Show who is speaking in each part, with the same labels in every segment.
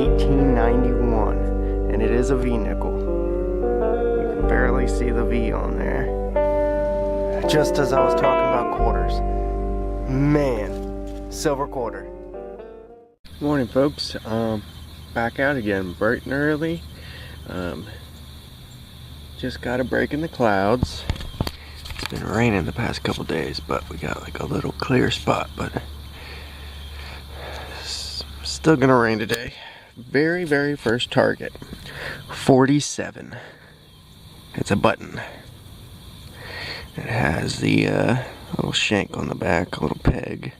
Speaker 1: 1891, and it is a V nickel. You can barely see the V on there. Just as I was talking about quarters. Man, silver quarter. Morning, folks. Back out again, bright and early. Just got a break in the clouds. It's been raining the past couple days, but we got like a little clear spot, but still gonna rain today. Very first target, 47. It's a button. It has the little shank on the back, a little peg.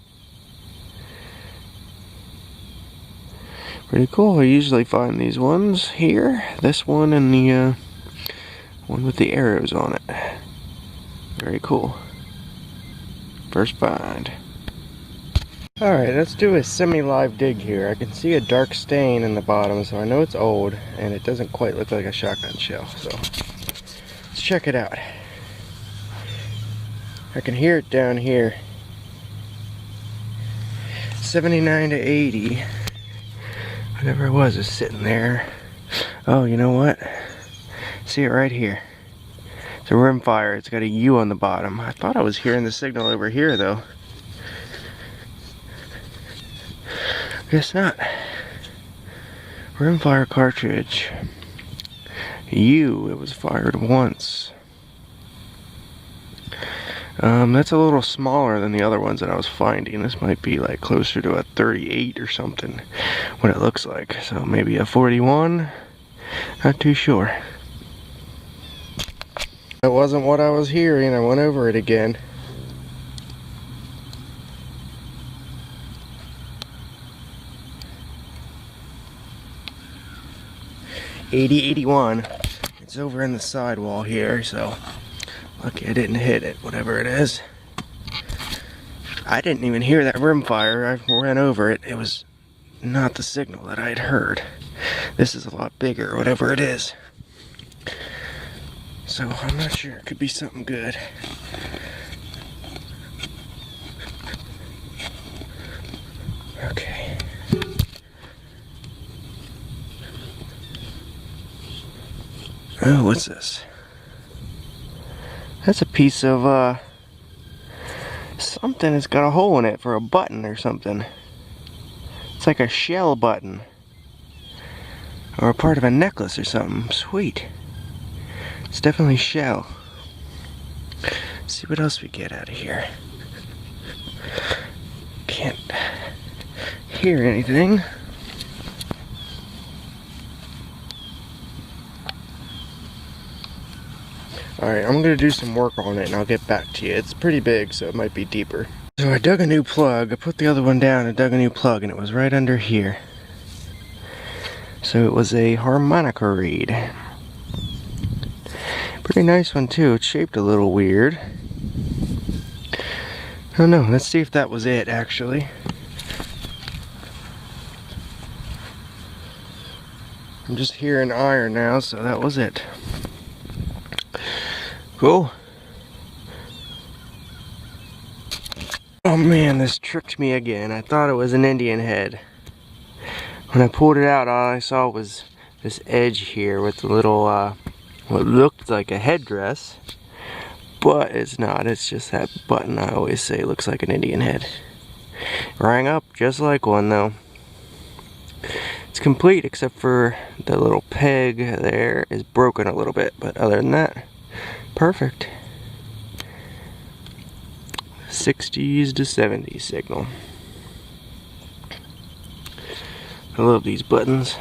Speaker 1: Pretty cool. I usually find these ones here. This one and the one with the arrows on it. Very cool. First find. Alright, let's do a semi-live dig here. I can see a dark stain in the bottom, so I know it's old, and it doesn't quite look like a shotgun shell, so let's check it out. I can hear it down here. 79 to 80. Whatever it was is sitting there. Oh, you know what? See it right here. It's a rimfire. It's got a U on the bottom. I thought I was hearing the signal over here, though. Guess not. Rimfire cartridge. U. It was fired once. That's a little smaller than the other ones that I was finding. This might be like closer to a 38 or something, what it looks like. So maybe a 41. Not too sure. It wasn't what I was hearing. I went over it again. .80-81. It's over in the sidewall here, so lucky I didn't hit it, whatever it is. I didn't even hear that rimfire. I ran over it. It was not the signal that I had heard. This is a lot bigger, whatever it is. So I'm not sure. It could be something good. Okay. Oh, what's this? That's a piece of something that's got a hole in it for a button or something. It's like a shell button. Or a part of a necklace or something. Sweet. It's definitely shell. Let's see what else we get out of here. Can't hear anything. Alright, I'm going to do some work on it and I'll get back to you. It's pretty big, so it might be deeper. So I dug a new plug. I put the other one down and dug a new plug, and it was right under here. So it was a harmonica reed. Pretty nice one too. It's shaped a little weird. I don't know. Let's see if that was it actually. I'm just hearing iron now, so that was it. Cool. Oh man, this tricked me again. I thought it was an Indian head. When I pulled it out, all I saw was this edge here with a little, what looked like a headdress. But it's not. It's just that button I always say looks like an Indian head. Rang up just like one though. It's complete except for the little peg there is broken a little bit. But other than that, perfect. 60s to 70s signal. I love these buttons.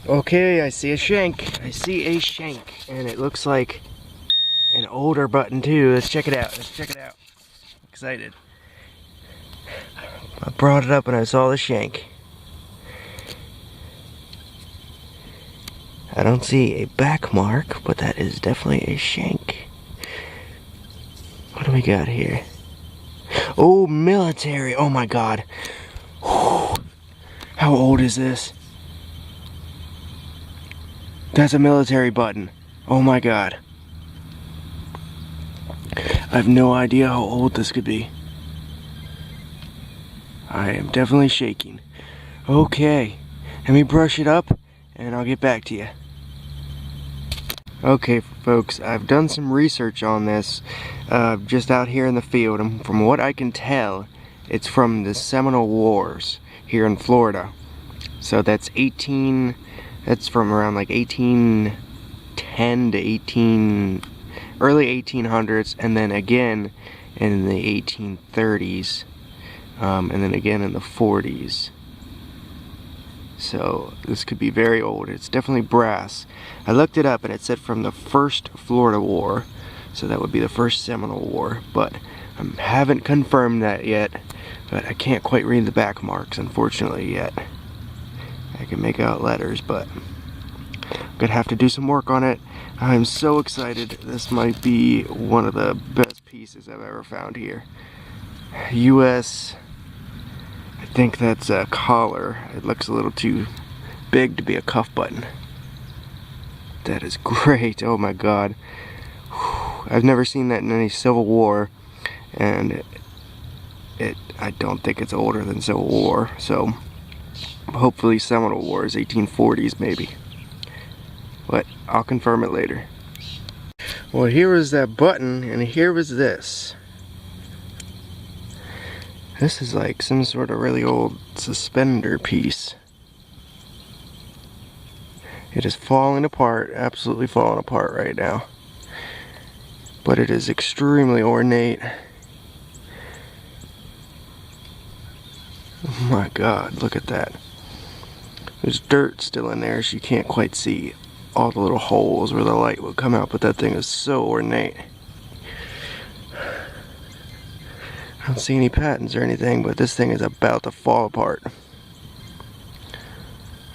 Speaker 1: Okay, I see a shank. I see a shank. And it looks like an older button too. Let's check it out. Let's check it out. I'm excited. I brought it up and I saw the shank. I don't see a back mark, but that is definitely a shank. What do we got here? Oh, military. Oh my god. Whew. How old is this? That's a military button. Oh my god. I have no idea how old this could be. I am definitely shaking. Okay, let me brush it up and I'll get back to you. Okay folks, I've done some research on this just out here in the field, and from what I can tell, it's from the Seminole Wars here in Florida. So that's from around like 1810 to early 1800s, and then again in the 1830s, and then again in the 40s. So this could be very old. It's definitely brass. I looked it up and it said from the first Florida War, so that would be the first Seminole War, but I haven't confirmed that yet. But I can't quite read the back marks, unfortunately, yet. I can make out letters, but I'm gonna have to do some work on it. I'm so excited. This might be one of the best pieces I've ever found here. US, I think that's a collar. It looks a little too big to be a cuff button. That is great. Oh my god. I've never seen that in any Civil War, and I don't think it's older than Civil War, so hopefully Seminole War is 1840s maybe. But I'll confirm it later. Well, here was that button, and here was this. This is like some sort of really old suspender piece. It is falling apart, absolutely falling apart right now. But it is extremely ornate. Oh my god, look at that. There's dirt still in there, so you can't quite see all the little holes where the light will come out, but that thing is so ornate. I don't see any patterns or anything, but this thing is about to fall apart. I'm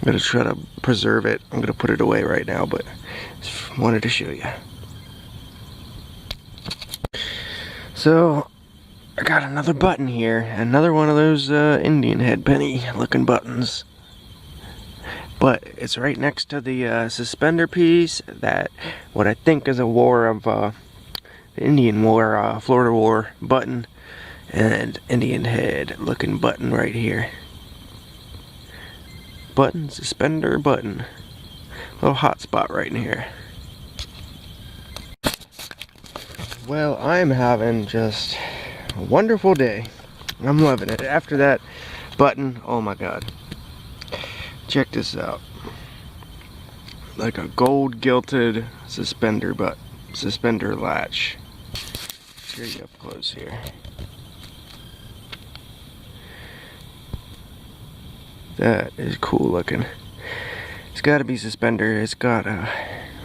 Speaker 1: gonna try to preserve it. I'm gonna put it away right now, but just wanted to show you. So I got another button here, another one of those Indian head penny looking buttons. But it's right next to the suspender piece, that what I think is a war of the Indian War, Florida War button, and Indian head looking button right here. Button, suspender, button. Little hot spot right in here. Well, I'm having just a wonderful day. I'm loving it. After that button, oh my god. Check this out. Like a gold gilded suspender latch. Show you up close here. That is cool looking. It's got to be suspender. It's got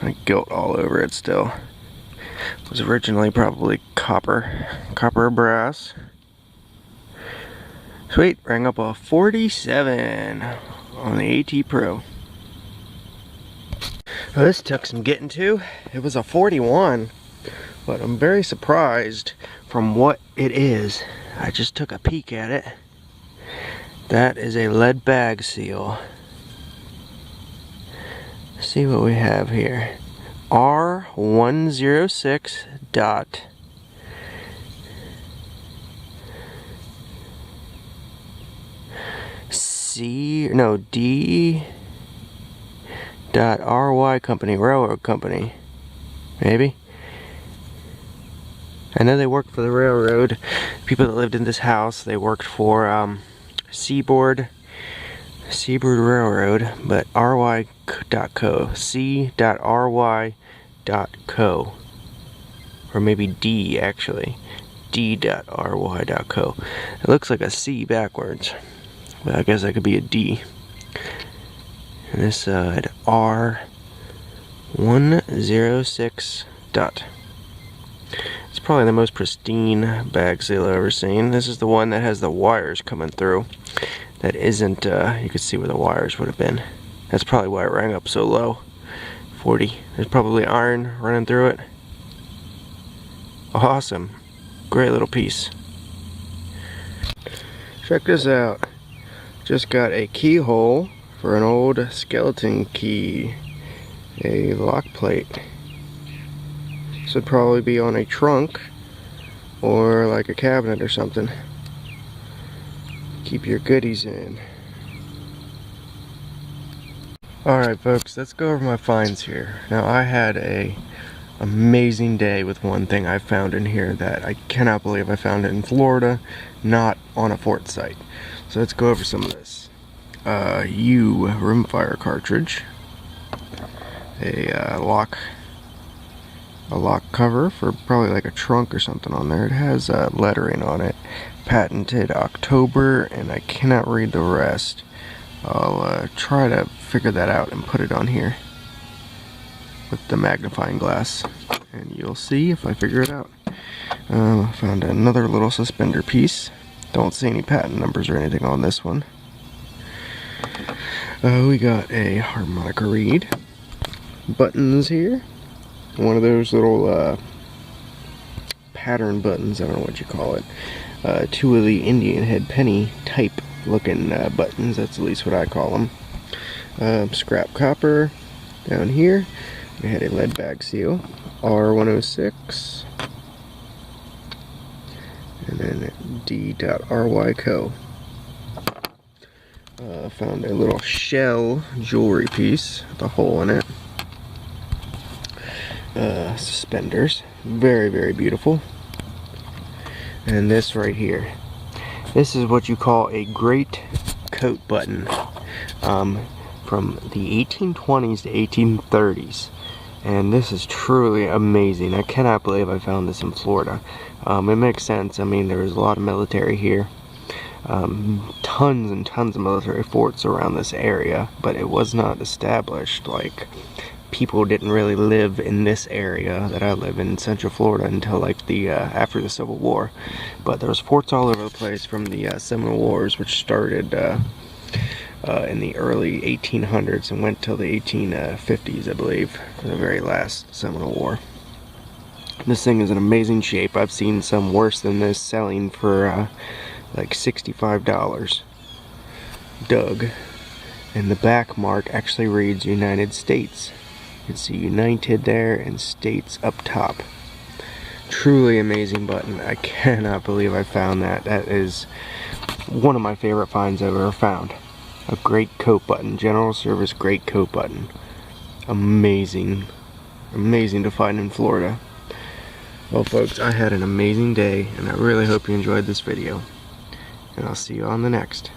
Speaker 1: like gilt all over it still. It was originally probably copper brass. Sweet, rang up a 47 on the AT Pro. Well, this took some getting to. It was a 41, but I'm very surprised from what it is. I just took a peek at it. That is a lead bag seal. Let's see what we have here. R106 dot D dot RY company, railroad company, maybe. I know they worked for the railroad. People that lived in this house, they worked for Seaboard Railroad, but ry.co, c.ry.co, or maybe D actually, d.ry.co. It looks like a C backwards, but I guess that could be a D. And this side, R106 dot. It's probably the most pristine bag seal I've ever seen. This is the one that has the wires coming through. That isn't, you can see where the wires would have been. That's probably why it rang up so low. 40. There's probably iron running through it. Awesome. Great little piece. Check this out. Just got a keyhole for an old skeleton key. A lock plate. This would probably be on a trunk or like a cabinet or something. Keep your goodies in. Alright folks, let's go over my finds here. Now I had a amazing day with one thing I found in here that I cannot believe I found it in Florida, not on a fort site. So let's go over some of this. Rimfire cartridge. A lock cover for probably like a trunk or something on there. It has lettering on it. Patented October, and I cannot read the rest. I'll try to figure that out and put it on here with the magnifying glass, and you'll see if I figure it out. I found another little suspender piece. Don't see any patent numbers or anything on this one. We got a harmonica reed. Buttons here. One of those little pattern buttons, I don't know what you call it. Two of the Indian head penny type looking buttons, that's at least what I call them. Scrap copper down here. We had a lead bag seal, R106, and then D.RYCO. Found a little shell jewelry piece with a hole in it. Suspenders, very, very beautiful. And this right here, this is what you call a great coat button, from the 1820s to 1830s, and this is truly amazing. I cannot believe I found this in Florida. It makes sense. I mean, there was a lot of military here, tons and tons of military forts around this area, but it was not established. Like, people didn't really live in this area that I live in Central Florida until like the after the Civil War. But there was forts all over the place from the Seminole Wars, which started in the early 1800s and went till the 1850s, I believe, for the very last Seminole War. This thing is in amazing shape. I've seen some worse than this selling for like $65. Doug. And the back mark actually reads United States. You can see United there and States up top. Truly amazing button. I cannot believe I found that. That is one of my favorite finds I've ever found. A great coat button. General Service great coat button. Amazing. Amazing to find in Florida. Well folks, I had an amazing day, and I really hope you enjoyed this video. And I'll see you on the next.